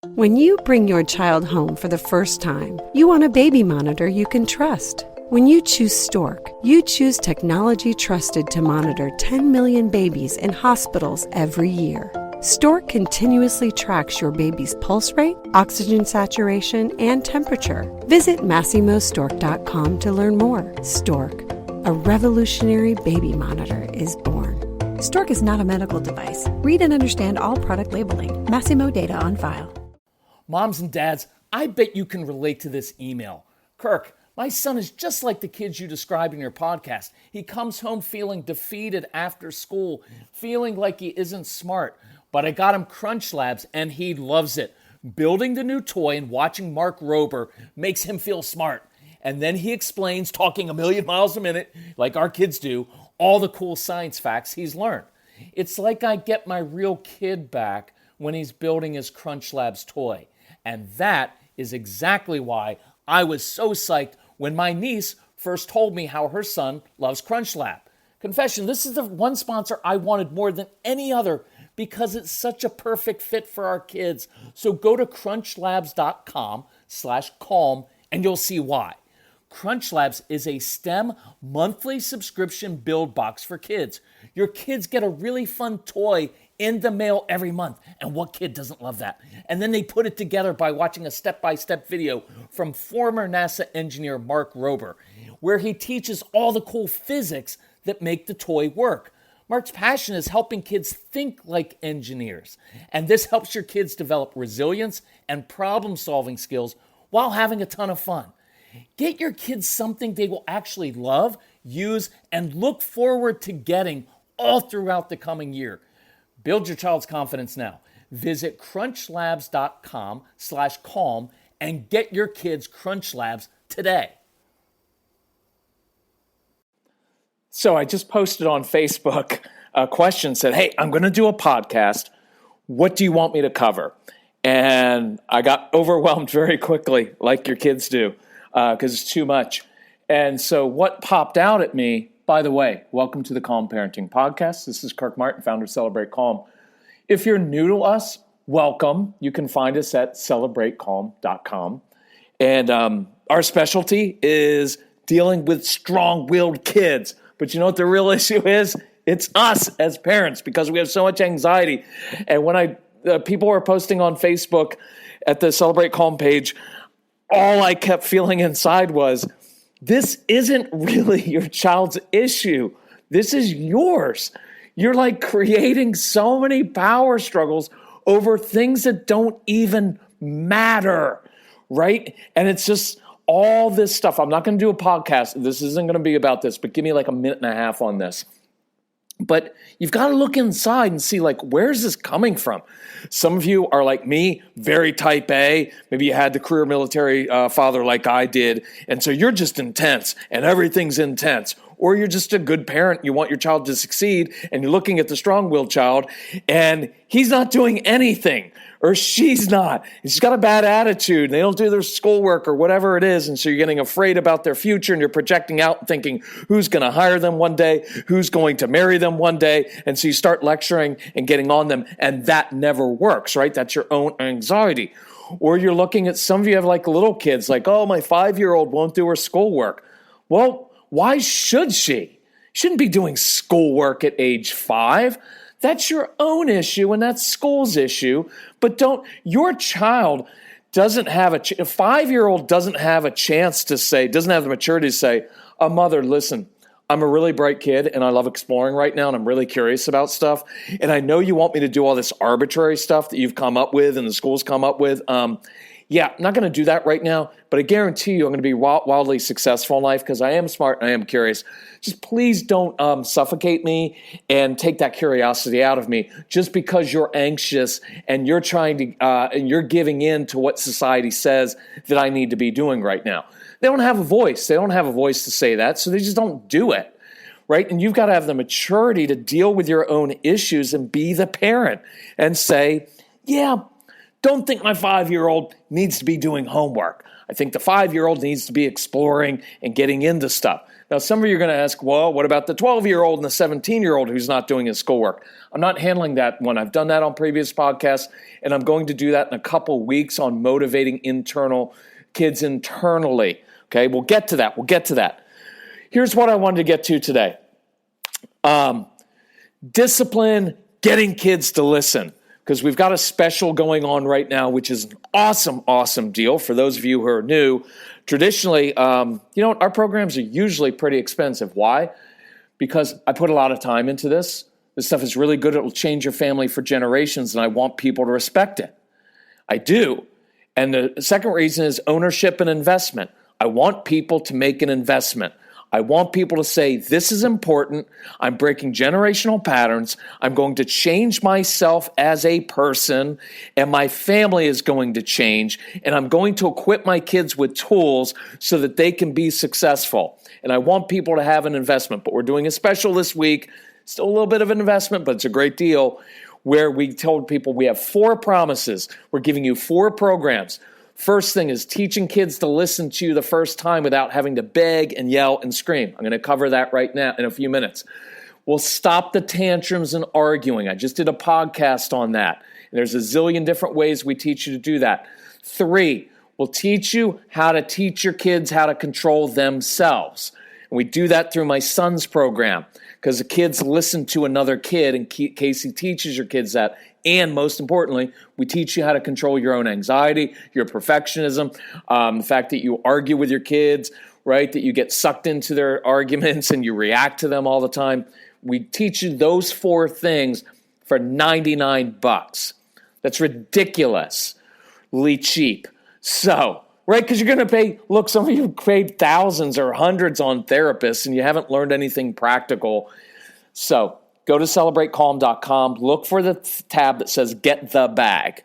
When you bring your child home for the first time, you want a baby monitor you can trust. When you choose Stork, you choose technology trusted to monitor 10 million babies in hospitals every year. Stork continuously tracks your baby's pulse rate, oxygen saturation, and temperature. Visit MassimoStork.com to learn more. Stork, a revolutionary baby monitor, is born. Stork is not a medical device. Read and understand all product labeling. Massimo data on file. Moms and dads, I bet you can relate to this email. Kirk, my son is just like the kids you described in your podcast. He comes home feeling defeated after school, feeling like he isn't smart. But I got him Crunch Labs and he loves it. Building the new toy and watching Mark Rober makes him feel smart. And then he explains, talking a million miles a minute, like our kids do, all the cool science facts he's learned. It's like I get my real kid back when he's building his Crunch Labs toy. And that is exactly why I was so psyched when my niece first told me how her son loves Crunch Lab. Confession, this is the one sponsor I wanted more than any other because it's such a perfect fit for our kids. So go to crunchlabs.com/calm and you'll see why. Crunch Labs is a STEM monthly subscription build box for kids. Your kids get a really fun toy in the mail every month. And what kid doesn't love that? And then they put it together by watching a step-by-step video from former NASA engineer Mark Rober, where he teaches all the cool physics that make the toy work. Mark's passion is helping kids think like engineers. And this helps your kids develop resilience and problem-solving skills while having a ton of fun. Get your kids something they will actually love, use, and look forward to getting all throughout the coming year. Build your child's confidence now. Visit crunchlabs.com/calm and get your kids Crunch Labs today. So I just posted on Facebook a question, said, hey, I'm going to do a podcast. What do you want me to cover? And I got overwhelmed very quickly, like your kids do, because it's too much. And so what popped out at me, by the way, welcome to the Calm Parenting Podcast. This is Kirk Martin, founder of Celebrate Calm. If you're new to us, welcome. You can find us at celebratecalm.com. And our specialty is dealing with strong-willed kids. But you know what the real issue is? It's us as parents because we have so much anxiety. And when people were posting on Facebook at the Celebrate Calm page, all I kept feeling inside was, this isn't really your child's issue. This is yours. You're like creating so many power struggles over things that don't even matter, right? And it's just all this stuff. I'm not going to do a podcast. This isn't going to be about this, but give me like a minute and a half on this. But you've got to look inside and see, like, where's this coming from? Some of you are like me, very type A. Maybe you had the career military father like I did. And so you're just intense and everything's intense. Or you're just a good parent. You want your child to succeed and you're looking at the strong-willed child and he's not doing anything or she's not. She's got a bad attitude and they don't do their schoolwork or whatever it is. And so you're getting afraid about their future and you're projecting out and thinking who's going to hire them one day, who's going to marry them one day. And so you start lecturing and getting on them and that never works, right? That's your own anxiety. Or you're looking at, some of you have like little kids like, oh, my 5-year-old won't do her schoolwork. Well, why should she? Shouldn't be doing schoolwork at age 5. That's your own issue and that's school's issue. But your child doesn't have a 5-year-old doesn't have a chance to say, doesn't have the maturity to say, mother, listen, I'm a really bright kid and I love exploring right now and I'm really curious about stuff. And I know you want me to do all this arbitrary stuff that you've come up with and the school's come up with. Yeah, I'm not going to do that right now, but I guarantee you I'm going to be wildly successful in life because I am smart and I am curious. Just please don't suffocate me and take that curiosity out of me just because you're anxious and you're trying to and you're giving in to what society says that I need to be doing right now. They don't have a voice. They don't have a voice to say that, so they just don't do it, right? And you've got to have the maturity to deal with your own issues and be the parent and say, yeah, don't think my 5-year-old needs to be doing homework. I think the 5-year-old needs to be exploring and getting into stuff. Now, some of you are going to ask, well, what about the 12-year-old and the 17-year-old who's not doing his schoolwork? I'm not handling that one. I've done that on previous podcasts, and I'm going to do that in a couple weeks on motivating kids internally. Okay, we'll get to that. Here's what I wanted to get to today. Discipline, getting kids to listen, because we've got a special going on right now, which is an awesome deal. For those of you who are new, traditionally, our programs are usually pretty expensive. Why? Because I put a lot of time into this. This stuff is really good. It will change your family for generations, and I want people to respect it. I do. And the second reason is ownership and investment. I want people to make an investment. I want people to say, this is important. I'm breaking generational patterns. I'm going to change myself as a person, and my family is going to change, and I'm going to equip my kids with tools so that they can be successful. And I want people to have an investment. But we're doing a special this week, still a little bit of an investment, but it's a great deal, where we told people we have 4 promises. We're giving you 4 programs. First thing is teaching kids to listen to you the first time without having to beg and yell and scream. I'm going to cover that right now in a few minutes. We'll stop the tantrums and arguing. I just did a podcast on that. And there's a zillion different ways we teach you to do that. 3, we'll teach you how to teach your kids how to control themselves. And we do that through my son's program, because the kids listen to another kid, and Casey teaches your kids that. And most importantly, we teach you how to control your own anxiety, your perfectionism, the fact that you argue with your kids, right? That you get sucked into their arguments and you react to them all the time. We teach you those 4 things for $99. That's ridiculously cheap. So, right, because you're going to pay, look, some of you paid thousands or hundreds on therapists and you haven't learned anything practical. So, go to celebratecalm.com, look for the tab that says Get the Bag,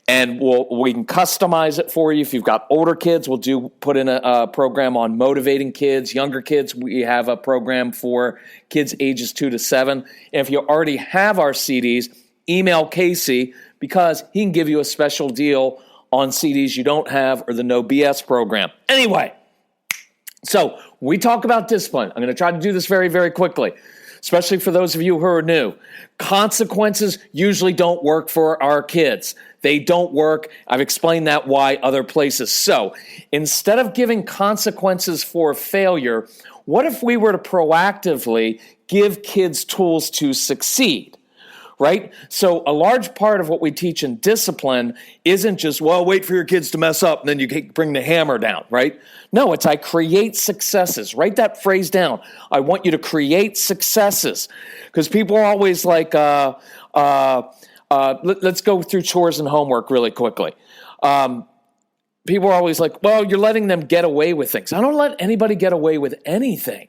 and we can customize it for you. If you've got older kids, we'll put in a program on motivating kids. Younger kids, we have a program for kids ages 2 to 7. And if you already have our CDs, email Casey, because he can give you a special deal on CDs you don't have, or the No BS program. Anyway, so we talk about discipline. I'm going to try to do this very, very quickly, especially for those of you who are new. Consequences usually don't work for our kids. They don't work. I've explained that why other places. So instead of giving consequences for failure, what if we were to proactively give kids tools to succeed? Right? So a large part of what we teach in discipline isn't just, well, wait for your kids to mess up and then you bring the hammer down, right? No, it's I create successes. Write that phrase down. I want you to create successes, because people are always like, let's go through chores and homework really quickly. People are always like, well, you're letting them get away with things. I don't let anybody get away with anything.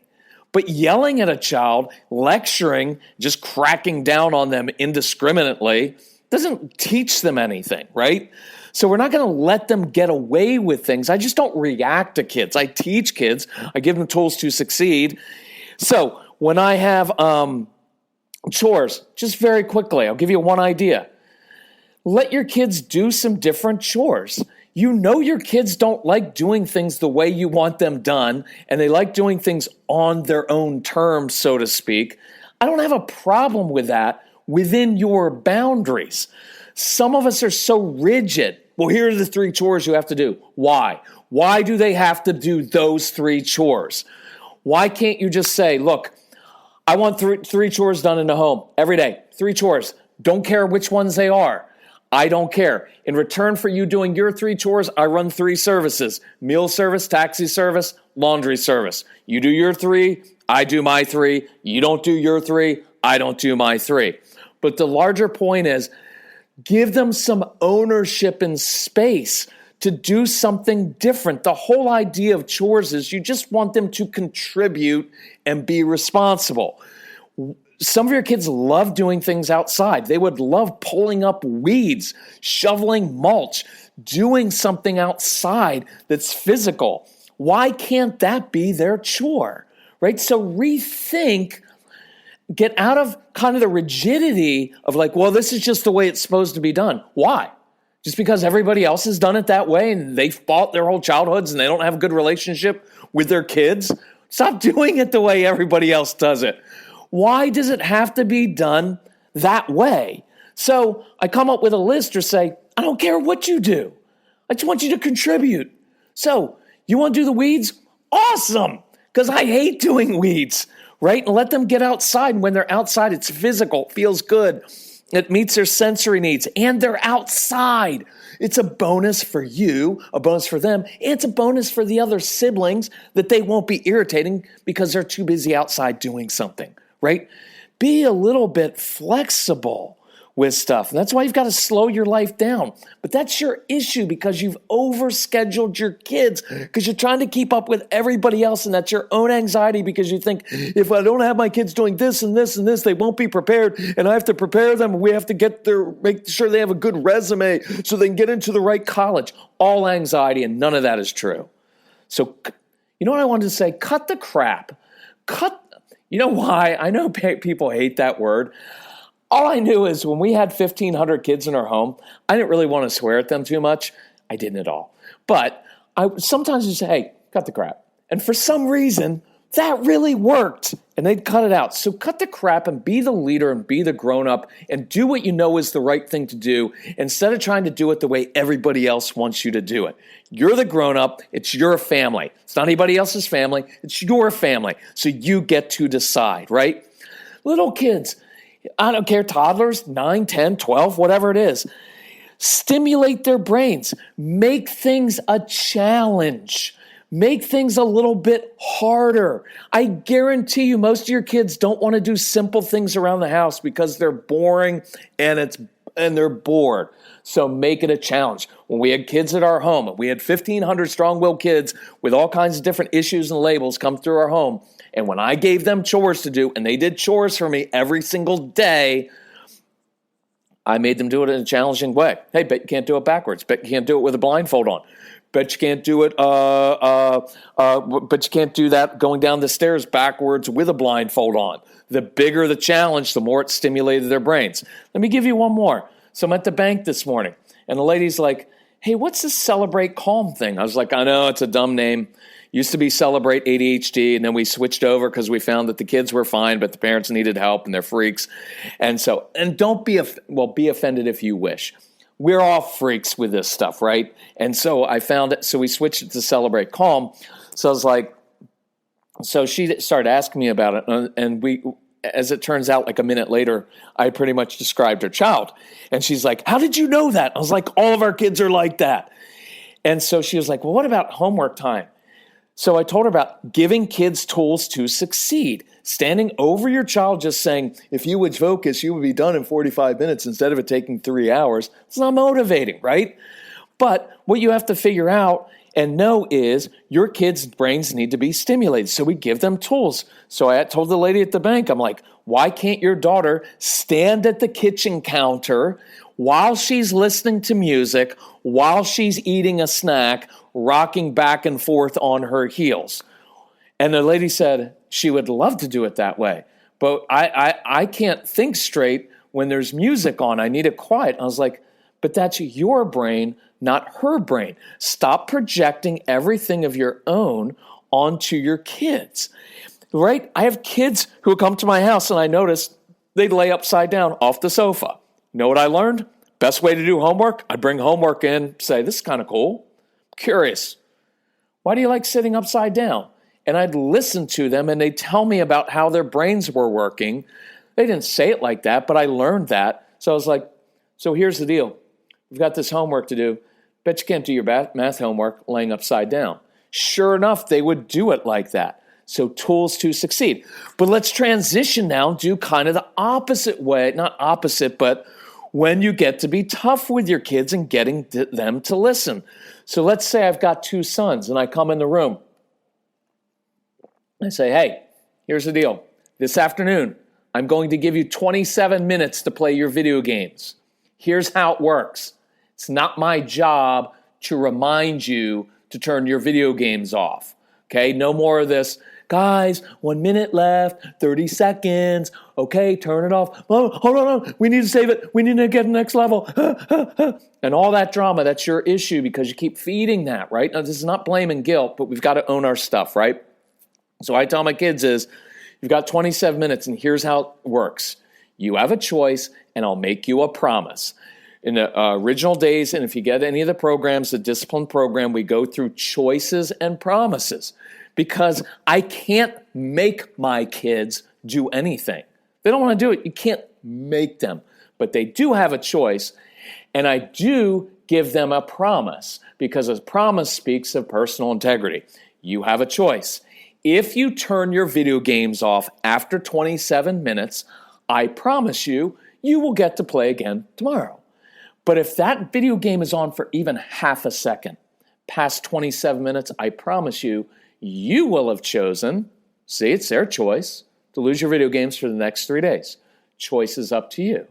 But yelling at a child, lecturing, just cracking down on them indiscriminately doesn't teach them anything, right? So we're not going to let them get away with things. I just don't react to kids. I teach kids. I give them tools to succeed. So when I have chores, just very quickly, I'll give you one idea. Let your kids do some different chores. You know your kids don't like doing things the way you want them done, and they like doing things on their own terms, so to speak. I don't have a problem with that within your boundaries. Some of us are so rigid. Well, here are the 3 chores you have to do. Why? Why do they have to do those 3 chores? Why can't you just say, look, I want 3 chores done in the home every day, 3 chores. Don't care which ones they are. I don't care. In return for you doing your 3 chores, I run 3 services: meal service, taxi service, laundry service. You do your 3, I do my 3. You don't do your 3, I don't do my 3. But the larger point is, give them some ownership and space to do something different. The whole idea of chores is you just want them to contribute and be responsible. Some of your kids love doing things outside. They would love pulling up weeds, shoveling mulch, doing something outside that's physical. Why can't that be their chore, right? So rethink, get out of kind of the rigidity of like, well, this is just the way it's supposed to be done. Why? Just because everybody else has done it that way and they've fought their whole childhoods and they don't have a good relationship with their kids? Stop doing it the way everybody else does it. Why does it have to be done that way? So I come up with a list or say, I don't care what you do. I just want you to contribute. So you want to do the weeds? Awesome, because I hate doing weeds, right? And let them get outside. And when they're outside, it's physical, feels good. It meets their sensory needs, and they're outside. It's a bonus for you, a bonus for them, and it's a bonus for the other siblings that they won't be irritating because they're too busy outside doing something, right? Be a little bit flexible with stuff. And that's why you've got to slow your life down. But that's your issue because you've overscheduled your kids because you're trying to keep up with everybody else. And that's your own anxiety because you think, if I don't have my kids doing this and this and this, they won't be prepared. And I have to prepare them. We have to make sure they have a good resume so they can get into the right college. All anxiety, and none of that is true. So, you know what I wanted to say? Cut the crap. You know why? I know people hate that word. All I knew is when we had 1,500 kids in our home, I didn't really want to swear at them too much. I didn't at all. But I sometimes just say, hey, cut the crap. And for some reason, that really worked. And they'd cut it out. So cut the crap and be the leader and be the grown-up and do what you know is the right thing to do instead of trying to do it the way everybody else wants you to do it. You're the grown-up. It's your family. It's not anybody else's family. It's your family. So you get to decide, right? Little kids, I don't care, toddlers, 9, 10, 12, whatever it is. Stimulate their brains. Make things a challenge. Make things a little bit harder. I guarantee you most of your kids don't want to do simple things around the house because they're boring and they're bored. So make it a challenge. When we had kids at our home, we had 1,500 strong-willed kids with all kinds of different issues and labels come through our home. And when I gave them chores to do, and they did chores for me every single day, I made them do it in a challenging way. Hey, bet you can't do it backwards. Bet you can't do it with a blindfold on. Bet you can't do it, but you can't do that going down the stairs backwards with a blindfold on. The bigger the challenge, the more it stimulated their brains. Let me give you one more. So I'm at the bank this morning, and the lady's like, hey, what's this Celebrate Calm thing? I was like, I know, it's a dumb name. Used to be Celebrate ADHD, and then we switched over because we found that the kids were fine, but the parents needed help, and they're freaks. And don't be offended if you wish. We're all freaks with this stuff, right? And so I found it, so we switched it to Celebrate Calm. So I was like, so she started asking me about it, and as it turns out, like a minute later, I pretty much described her child. And she's like, how did you know that? I was like, all of our kids are like that. And so she was like, well, what about homework time? So I told her about giving kids tools to succeed. Standing over your child just saying, if you would focus, you would be done in 45 minutes instead of it taking 3 hours. It's not motivating, right? But what you have to figure out and know is your kids' brains need to be stimulated. So we give them tools. So I told the lady at the bank, I'm like, why can't your daughter stand at the kitchen counter while she's listening to music, while she's eating a snack, rocking back and forth on her heels? And the lady said she would love to do it that way. But I can't think straight when there's music on. I need it quiet. I was like, but that's your brain, not her brain. Stop projecting everything of your own onto your kids, right? I have kids who come to my house and I notice they lay upside down off the sofa. You know what I learned? Best way to do homework? I bring homework in, say, this is kind of cool. Curious. Why do you like sitting upside down? And I'd listen to them and they'd tell me about how their brains were working. They didn't say it like that, but I learned that. So I was like, so here's the deal. We've got this homework to do. Bet you can't do your math homework laying upside down. Sure enough, they would do it like that. So tools to succeed. But let's transition now and do kind of the opposite way. Not opposite, but when you get to be tough with your kids and getting them to listen. So let's say I've got 2 sons and I come in the room. I say, hey, here's the deal. This afternoon, I'm going to give you 27 minutes to play your video games. Here's how it works. It's not my job to remind you to turn your video games off. Okay, no more of this. Guys, 1 minute left, 30 seconds. Okay, turn it off. Oh, hold on, we need to save it. We need to get to the next level. And all that drama, that's your issue because you keep feeding that, right? Now, this is not blame and guilt, but we've got to own our stuff, right? So I tell my kids is, you've got 27 minutes and here's how it works. You have a choice and I'll make you a promise. In the original days, and if you get any of the programs, the discipline program, we go through choices and promises because I can't make my kids do anything. They don't want to do it. You can't make them, but they do have a choice. And I do give them a promise because a promise speaks of personal integrity. You have a choice. If you turn your video games off after 27 minutes, I promise you, you will get to play again tomorrow. But if that video game is on for even half a second, past 27 minutes, I promise you, you will have chosen, see, it's their choice, to lose your video games for the next 3 days. Choice is up to you.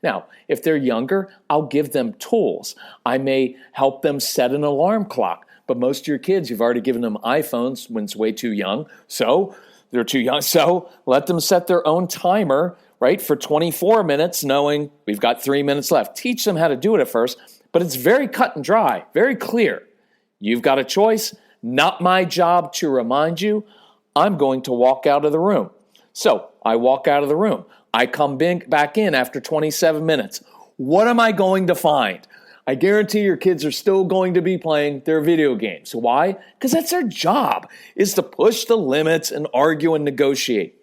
Now, if they're younger, I'll give them tools. I may help them set an alarm clock. But most of your kids, you've already given them iPhones when it's way too young. So they're too young. So let them set their own timer, right, for 24 minutes, knowing we've got 3 minutes left. Teach them how to do it at first. But it's very cut and dry, very clear. You've got a choice. Not my job to remind you. I'm going to walk out of the room. So I walk out of the room. I come back in after 27 minutes. What am I going to find? I guarantee your kids are still going to be playing their video games. Why? Because that's their job, is to push the limits and argue and negotiate.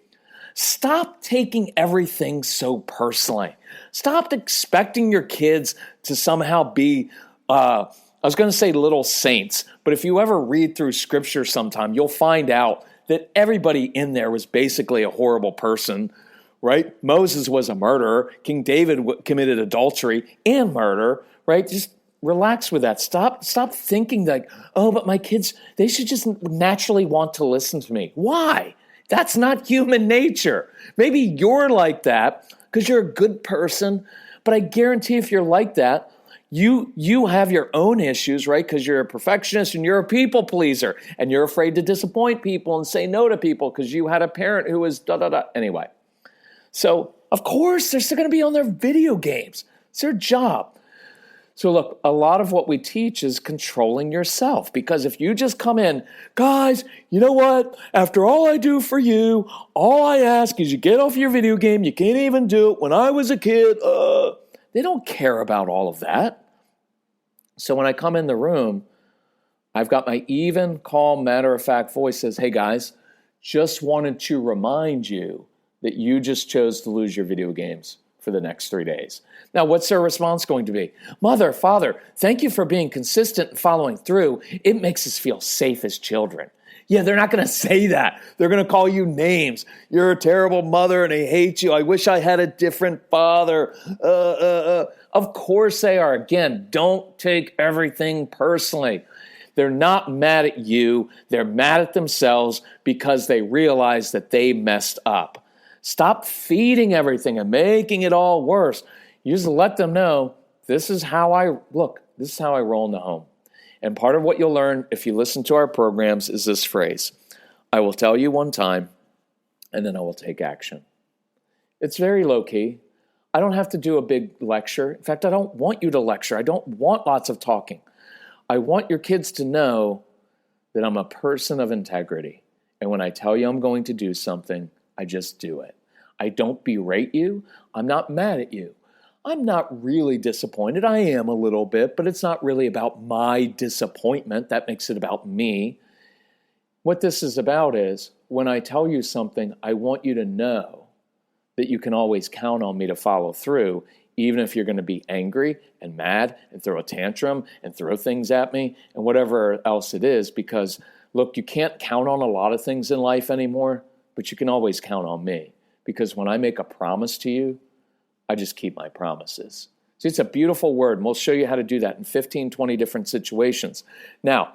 Stop taking everything so personally. Stop expecting your kids to somehow be, I was going to say little saints, but if you ever read through scripture sometime, you'll find out that everybody in there was basically a horrible person, right? Moses was a murderer. King David committed adultery and murder, right? Just relax with that. Stop thinking like, oh, but my kids, they should just naturally want to listen to me. Why? That's not human nature. Maybe you're like that because you're a good person, but I guarantee if you're like that, you have your own issues, right? Because you're a perfectionist and you're a people pleaser and you're afraid to disappoint people and say no to people because you had a parent who was da-da-da. Anyway, so of course they're still going to be on their video games. It's their job. So look, a lot of what we teach is controlling yourself, because if you just come in, guys, you know what? After all I do for you, all I ask is you get off your video game. You can't even do it. When I was a kid, they don't care about all of that. So when I come in the room, I've got my even, calm, matter-of-fact voice says, hey guys, just wanted to remind you that you just chose to lose your video games for the next 3 days. Now, what's their response going to be? Mother, father, thank you for being consistent and following through. It makes us feel safe as children. Yeah, they're not going to say that. They're going to call you names. You're a terrible mother and I hate you. I wish I had a different father. Of course they are. Again, don't take everything personally. They're not mad at you. They're mad at themselves because they realize that they messed up. Stop feeding everything and making it all worse. You just let them know, this is how I roll in the home. And part of what you'll learn if you listen to our programs is this phrase: I will tell you one time, and then I will take action. It's very low-key. I don't have to do a big lecture. In fact, I don't want you to lecture. I don't want lots of talking. I want your kids to know that I'm a person of integrity. And when I tell you I'm going to do something, I just do it. I don't berate you. I'm not mad at you. I'm not really disappointed. I am a little bit, but it's not really about my disappointment. That makes it about me. What this is about is when I tell you something, I want you to know that you can always count on me to follow through, even if you're going to be angry and mad and throw a tantrum and throw things at me and whatever else it is. Because, look, you can't count on a lot of things in life anymore, but you can always count on me. Because when I make a promise to you, I just keep my promises. See, it's a beautiful word, and we'll show you how to do that in 15, 20 different situations. Now,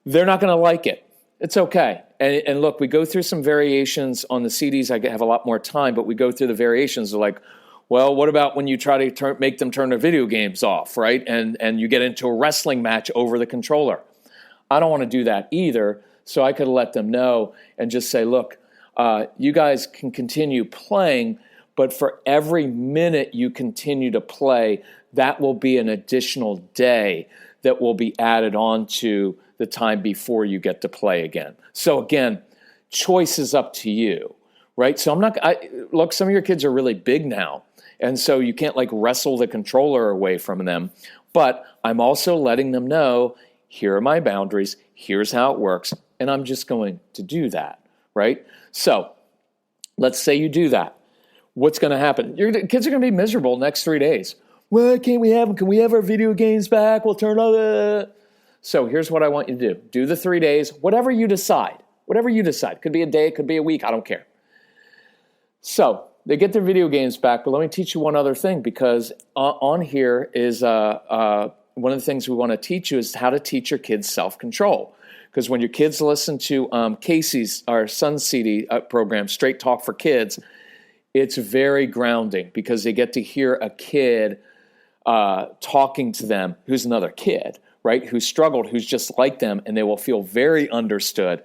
they're not going to like it. It's okay. And look, we go through some variations on the CDs. I have a lot more time, but we go through the variations. They're like, well, what about when you try to make them turn their video games off, right? And you get into a wrestling match over the controller. I don't want to do that either, so I could let them know and just say, look, you guys can continue playing, but for every minute you continue to play, that will be an additional day that will be added on to the time before you get to play again. So again, choice is up to you, right? So look, some of your kids are really big now, and so you can't like wrestle the controller away from them. But I'm also letting them know, here are my boundaries, here's how it works, and I'm just going to do that, right? So let's say you do that. What's going to happen? Your kids are going to be miserable next 3 days. Why can't we have them? Can we have our video games back? We'll turn on the... So here's what I want you to do. Do the 3 days, whatever you decide. Whatever you decide. Could be a day, it could be a week, I don't care. So they get their video games back, but let me teach you one other thing, because on here is one of the things we want to teach you is how to teach your kids self-control. Because when your kids listen to Casey's, our son's CD program, Straight Talk for Kids, it's very grounding because they get to hear a kid talking to them who's another kid, right, who struggled, who's just like them, and they will feel very understood.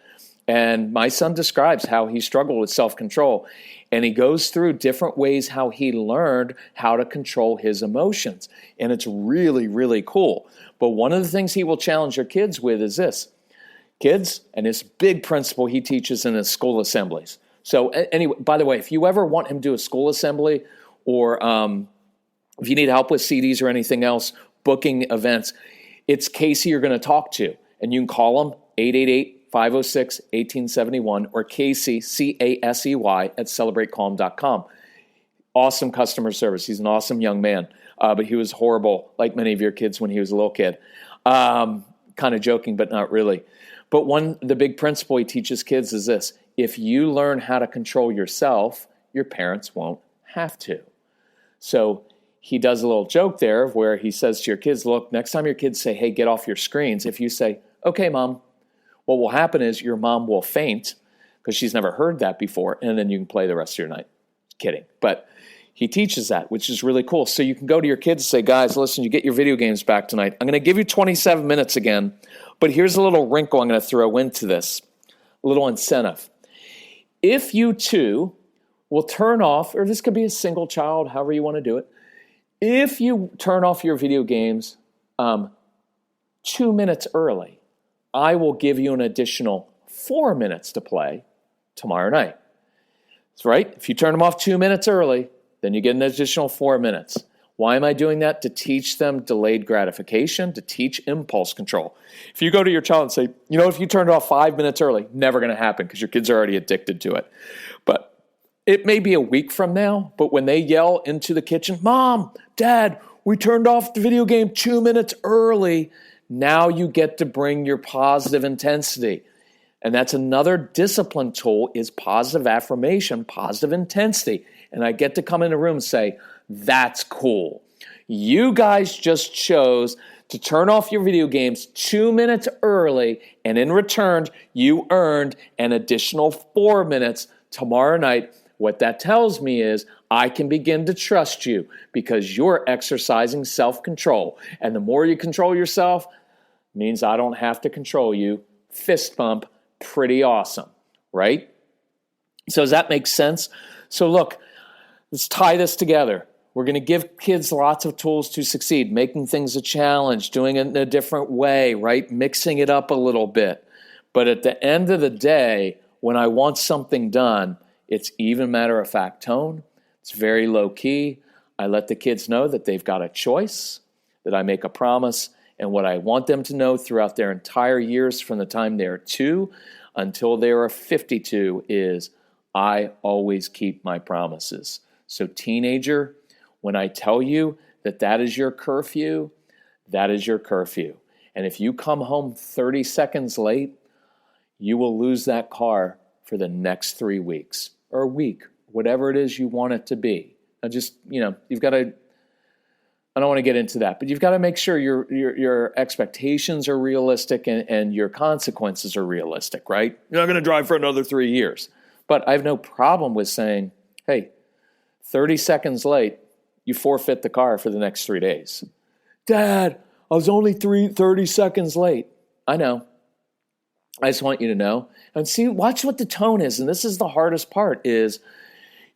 And my son describes how he struggled with self-control, and he goes through different ways how he learned how to control his emotions. And it's really, really cool. But one of the things he will challenge your kids with is this. Kids, and this big principle he teaches in his school assemblies. So anyway, by the way, if you ever want him to do a school assembly, or if you need help with CDs or anything else, booking events, it's Casey you're going to talk to. And you can call him 888-506-1871 or Casey, C-A-S-E-Y, at celebratecalm.com. Awesome customer service. He's an awesome young man, but he was horrible, like many of your kids when he was a little kid. Kind of joking, but not really. But the big principle he teaches kids is this. If you learn how to control yourself, your parents won't have to. So he does a little joke there where he says to your kids, look, next time your kids say, hey, get off your screens, if you say, okay, Mom, what will happen is your mom will faint because she's never heard that before, and then you can play the rest of your night. Kidding. But he teaches that, which is really cool. So you can go to your kids and say, guys, listen, you get your video games back tonight. I'm going to give you 27 minutes again, but here's a little wrinkle I'm going to throw into this, a little incentive. If you two will turn off, or this could be a single child, however you want to do it, if you turn off your video games 2 minutes early, I will give you an additional 4 minutes to play tomorrow night. That's right. If you turn them off 2 minutes early, then you get an additional 4 minutes. Why am I doing that? To teach them delayed gratification, to teach impulse control. If you go to your child and say, if you turned it off 5 minutes early, never going to happen because your kids are already addicted to it. But it may be a week from now, but when they yell into the kitchen, Mom, Dad, we turned off the video game 2 minutes early, now you get to bring your positive intensity. And that's another discipline tool is positive affirmation, positive intensity. And I get to come in the room and say, that's cool. You guys just chose to turn off your video games 2 minutes early, and in return, you earned an additional 4 minutes tomorrow night. What that tells me is I can begin to trust you because you're exercising self-control. And the more you control yourself, means I don't have to control you. Fist bump, pretty awesome, right? So does that make sense? So look, let's tie this together. We're going to give kids lots of tools to succeed, making things a challenge, doing it in a different way, right? Mixing it up a little bit. But at the end of the day, when I want something done, it's even matter-of-fact tone. It's very low-key. I let the kids know that they've got a choice, that I make a promise, and what I want them to know throughout their entire years from the time they're 2 until they are 52 is I always keep my promises. So teenager, when I tell you that is your curfew, that is your curfew. And if you come home 30 seconds late, you will lose that car for the next 3 weeks or a week, whatever it is you want it to be. Now just, you've got to, I don't want to get into that, but you've got to make sure your expectations are realistic and your consequences are realistic, right? You're not going to drive for another 3 years. But I have no problem with saying, hey, 30 seconds late, you forfeit the car for the next 3 days. Dad, I was only 30 seconds late. I know. I just want you to know. And see, watch what the tone is. And this is the hardest part is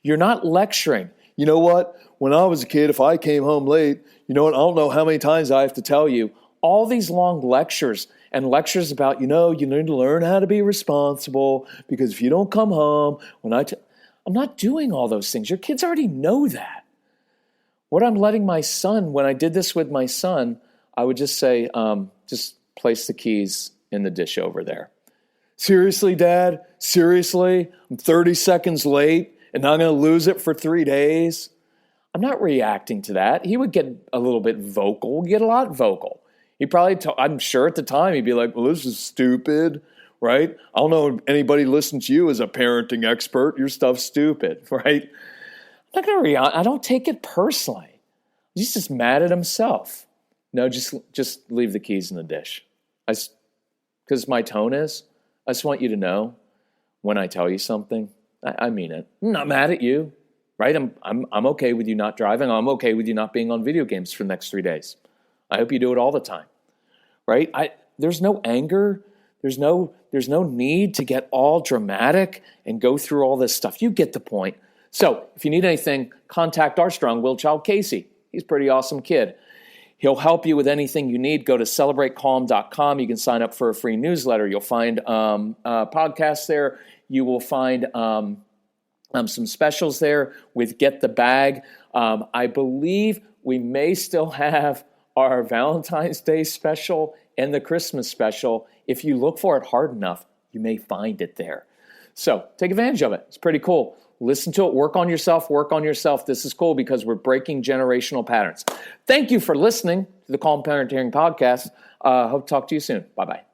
you're not lecturing. You know what? When I was a kid, if I came home late, I don't know how many times I have to tell you. all these long lectures and lectures about, you need to learn how to be responsible because if you don't come home, I'm not doing all those things. Your kids already know that. What I'm letting my son, when I did this with my son, I would just say, just place the keys in the dish over there. Seriously, Dad? Seriously? I'm 30 seconds late and I'm going to lose it for 3 days? I'm not reacting to that. He would get a little bit vocal, get a lot vocal. He probably, I'm sure at the time, he'd be like, well, this is stupid, right? I don't know if anybody listens to you as a parenting expert. Your stuff's stupid, right? I'm not going to react. I don't take it personally. He's just mad at himself. No, just leave the keys in the dish. Because my tone is, I just want you to know when I tell you something, I mean it. I'm not mad at you, right? I'm okay with you not driving. I'm okay with you not being on video games for the next 3 days. I hope you do it all the time, right? There's no anger. There's no need to get all dramatic and go through all this stuff. You get the point. So if you need anything, contact our strong-willed child, Casey. He's a pretty awesome kid. He'll help you with anything you need. Go to celebratecalm.com. You can sign up for a free newsletter. You'll find podcasts there. You will find some specials there with Get the Bag. I believe we may still have our Valentine's Day special and the Christmas special. If you look for it hard enough, you may find it there. So take advantage of it. It's pretty cool. Listen to it. Work on yourself. This is cool because we're breaking generational patterns. Thank you for listening to the Calm Parenting Podcast. Hope to talk to you soon. Bye-bye.